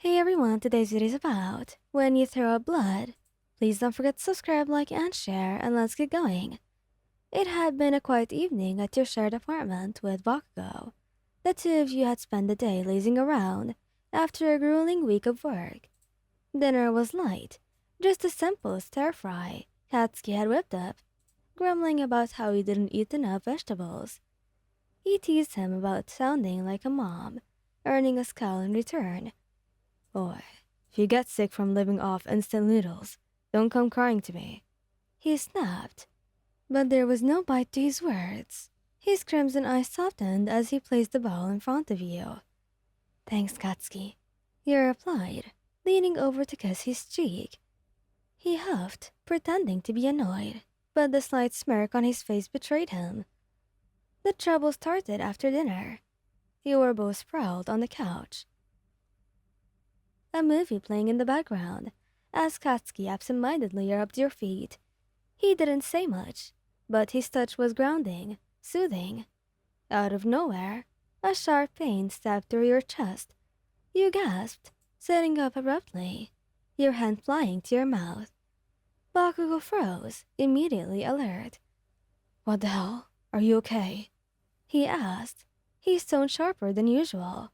Hey everyone, today's video is about when you throw up blood. Please don't forget to subscribe, like, and share, and let's get going. It had been a quiet evening at your shared apartment with Bakugou. The two of you had spent the day lazing around after a grueling week of work. Dinner was light, just a simple stir-fry Katsuki had whipped up, grumbling about how he didn't eat enough vegetables. He teased him about sounding like a mom, earning a scowl in return. Boy, if you get sick from living off instant noodles, don't come crying to me. He snapped, but there was no bite to his words. His crimson eyes softened as he placed the bowl in front of you. Thanks, Katsuki, he replied, leaning over to kiss his cheek. He huffed, pretending to be annoyed, but the slight smirk on his face betrayed him. The trouble started after dinner. You were both sprawled on the couch, a movie playing in the background, as Katsuki absent-mindedly rubbed your feet. He didn't say much, but his touch was grounding, soothing. Out of nowhere, a sharp pain stabbed through your chest. You gasped, sitting up abruptly, your hand flying to your mouth. Bakugou froze, immediately alert. What the hell? Are you okay? He asked, his tone sharper than usual,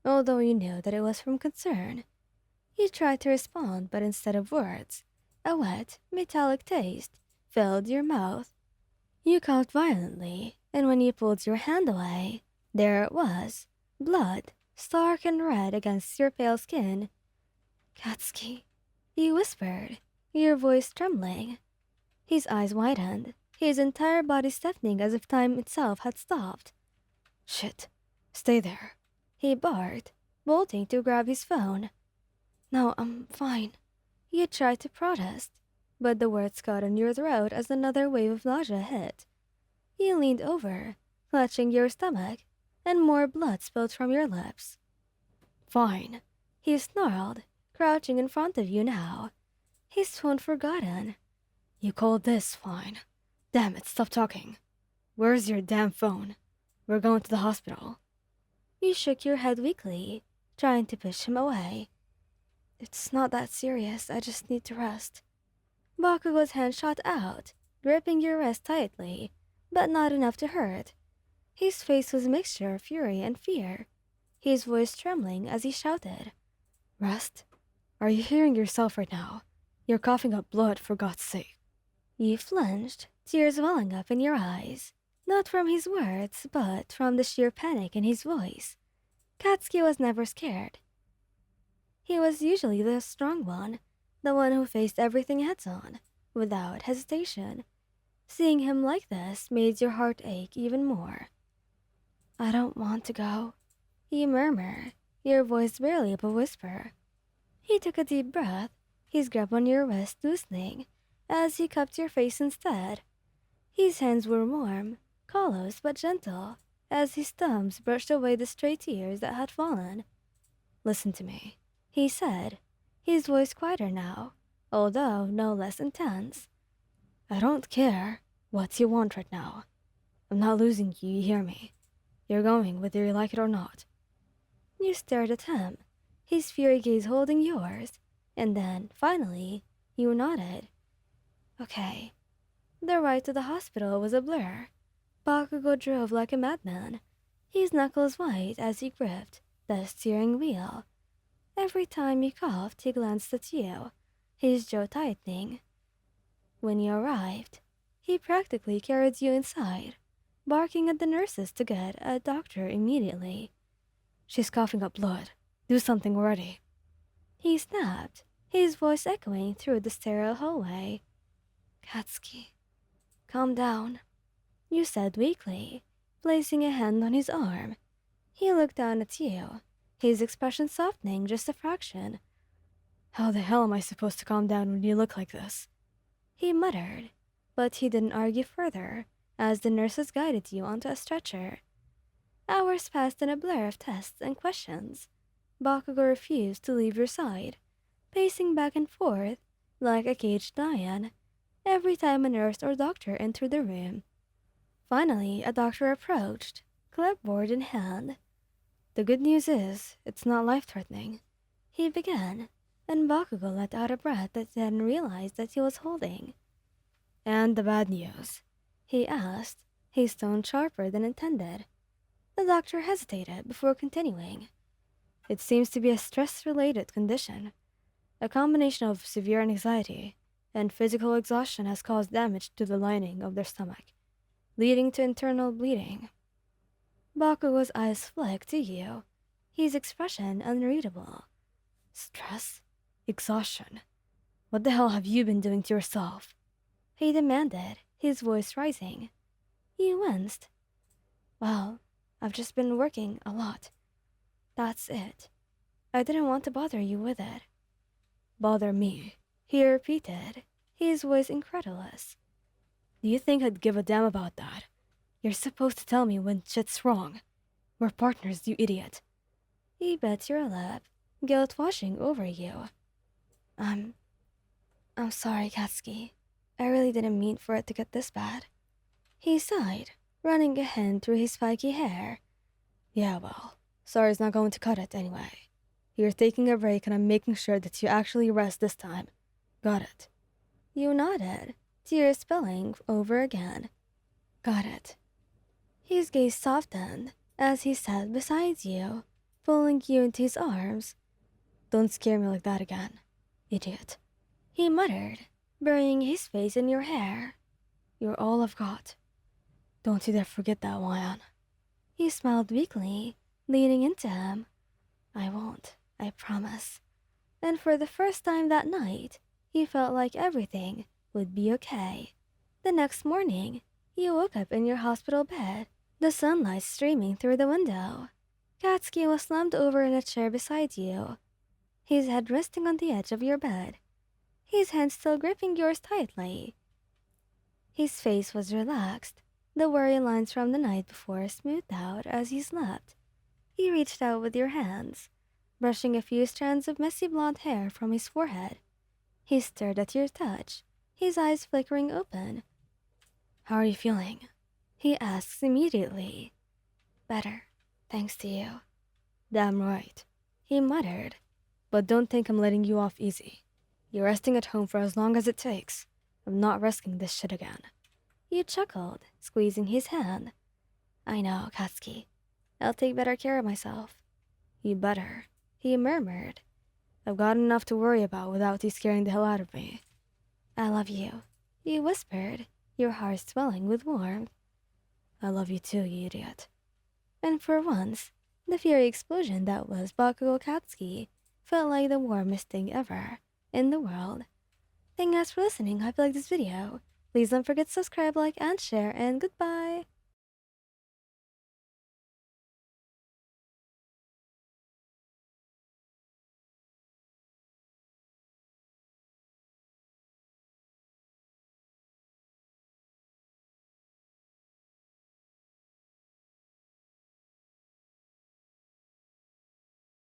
although you knew that it was from concern. You tried to respond, but instead of words, a wet, metallic taste filled your mouth. You coughed violently, and when you pulled your hand away, there it was, blood, stark and red against your pale skin. Katsuki, you whispered, your voice trembling. His eyes widened, his entire body stiffening as if time itself had stopped. Shit, stay there, he barked, bolting to grab his phone. No, I'm fine. You tried to protest, but the words caught in your throat as another wave of nausea hit. You leaned over, clutching your stomach, and more blood spilled from your lips. Fine, he snarled, crouching in front of you now, his tone forgotten. You called this fine? Damn it, stop talking. Where's your damn phone? We're going to the hospital. You shook your head weakly, trying to push him away. It's not that serious, I just need to rest. Bakugou's hand shot out, gripping your wrist tightly, but not enough to hurt. His face was a mixture of fury and fear, his voice trembling as he shouted. Rest? Are you hearing yourself right now? You're coughing up blood, for God's sake. You flinched, tears welling up in your eyes, not from his words, but from the sheer panic in his voice. Katsuki was never scared. He was usually the strong one, the one who faced everything heads-on, without hesitation. Seeing him like this made your heart ache even more. I don't want to go, you murmured, your voice barely a whisper. He took a deep breath, his grip on your wrist loosening, as he cupped your face instead. His hands were warm, callous but gentle, as his thumbs brushed away the stray tears that had fallen. Listen to me, he said, his voice quieter now, although no less intense. I don't care what you want right now. I'm not losing you, you hear me? You're going whether you like it or not. You stared at him, his fiery gaze holding yours, and then, finally, you nodded. Okay. The ride to the hospital was a blur. Bakugou drove like a madman, his knuckles white as he gripped the steering wheel. Every time he coughed, he glanced at you, his jaw tightening. When you arrived, he practically carried you inside, barking at the nurses to get a doctor immediately. She's coughing up blood. Do something already. He snapped, his voice echoing through the sterile hallway. Katsuki, calm down, you said weakly, placing a hand on his arm. He looked down at you, his expression softening just a fraction. How the hell am I supposed to calm down when you look like this? He muttered, but he didn't argue further, as the nurses guided you onto a stretcher. Hours passed in a blur of tests and questions. Bakugou refused to leave your side, pacing back and forth like a caged lion every time a nurse or doctor entered the room. Finally, a doctor approached, clipboard in hand. The good news is, it's not life-threatening. he began, and Bakugou let out a breath that he hadn't realized that he was holding. "And the bad news?" he asked, his tone sharper than intended. The doctor hesitated before continuing. "It seems to be a stress-related condition. A combination of severe anxiety and physical exhaustion has caused damage to the lining of their stomach, leading to internal bleeding." Bakugou's eyes flicked to you, his expression unreadable. "Stress? Exhaustion? What the hell have you been doing to yourself?" he demanded, his voice rising. You winced. "Well, I've just been working a lot. That's it. I didn't want to bother you with it." "Bother me," he repeated, his voice incredulous. "Do you think I'd give a damn about that? You're supposed to tell me when shit's wrong. We're partners, you idiot." He bit your lip, guilt washing over you. I'm sorry, Katsuki. I really didn't mean for it to get this bad." He sighed, running a hand through his spiky hair. "Yeah, well, sorry's not going to cut it anyway. You're taking a break and I'm making sure that you actually rest this time. Got it?" You nodded, tears spilling over again. "Got it." His gaze softened as he sat beside you, pulling you into his arms. "Don't scare me like that again, idiot," he muttered, burying his face in your hair. "You're all I've got. Don't you dare forget that, Wayan." He smiled weakly, leaning into him. "I won't, I promise." And for the first time that night, he felt like everything would be okay. The next morning, you woke up in your hospital bed, the sunlight streaming through the window. Katsuki was slumped over in a chair beside you, his head resting on the edge of your bed, his hand still gripping yours tightly. His face was relaxed, the worry lines from the night before smoothed out as he slept. He reached out with your hands, brushing a few strands of messy blonde hair from his forehead. He stirred at your touch, his eyes flickering open. "How are you feeling?" he asks immediately. "Better, thanks to you." "Damn right," he muttered. "But don't think I'm letting you off easy. You're resting at home for as long as it takes. I'm not risking this shit again." You chuckled, squeezing his hand. "I know, Katsuki. I'll take better care of myself." "You better," he murmured. "I've got enough to worry about without you scaring the hell out of me." "I love you," you whispered, your heart swelling with warmth. "I love you too, you idiot." And for once, the fury explosion that was Bakugou Katsuki felt like the warmest thing ever in the world. Thank you guys for listening. Hope you liked this video. Please don't forget to subscribe, like, and share, and goodbye!